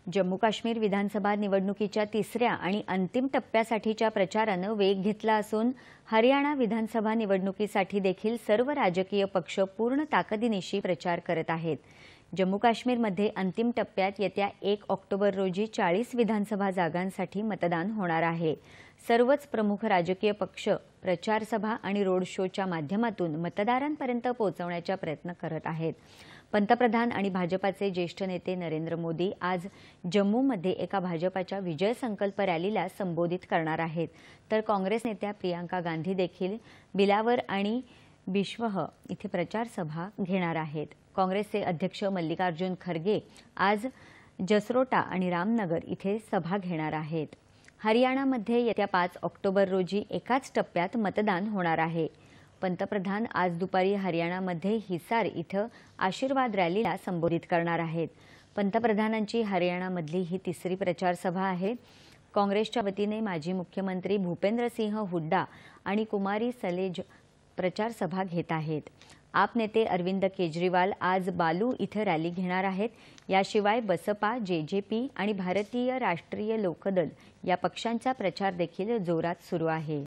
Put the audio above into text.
जम्मू काश्मीर विधानसभा निवडणुकीच्या तिसऱ्या आणि अंतिम टप्प्यासाठीच्या प्रचारानं वेग घेतला असून हरियाणा विधानसभा निवडणुकीसाठी देखील सर्व राजकीय पक्ष पूर्ण ताकदीनिशी प्रचार करत आहेत। जम्मू काश्मीरमध्ये अंतिम टप्प्यात येत्या 1 ऑक्टोबर रोजी 40 विधानसभा जागांसाठी मतदान होणार आहे। सर्वच प्रमुख राजकीय पक्ष प्रचार सभा आणि रोड शोच्या माध्यमातून मतदारांपर्यंत पोहोचवण्याचा प्रयत्न करत आहेत। पंतप्रधान आणि भाजपाचे ज्येष्ठ नेते नरेंद्र मोदी आज जम्मूमध्ये एका भाजपाच्या विजय संकल्प रॅलीला संबोधित करणार आहेत, तर काँग्रेस नेत्या प्रियंका गांधी देखील बिलावर आणि बिश्वह इथे प्रचार सभा घेणार आहेत। काँग्रेसचे अध्यक्ष मल्लिकार्जुन खरगे आज जसरोटा आणि रामनगर इथे सभा घेणार आहेत। हरियाणामध्ये येत्या 5 ऑक्टोबर रोजी एकाच टप्प्यात मतदान होणार आहे। पंतप्रधान आज दुपारी हरियाणामध्ये हिसार इथं आशीर्वाद रॅलीला संबोधित करणार आहेत। पंतप्रधानांची हरियाणामधली ही तिसरी प्रचार सभा आहे। काँग्रेसच्या वतीने माजी मुख्यमंत्री भूपेंद्र सिंह हुड्डा आणि कुमारी सलेज प्रचार सभा घेत आहेत। आप नेते अरविंद केजरीवाल आज बालू इथं रॅली घेणार आहेत। याशिवाय बसपा, जेजेपी आणि भारतीय राष्ट्रीय लोकदल या पक्षांचा प्रचार देखील जोरात सुरू आहे।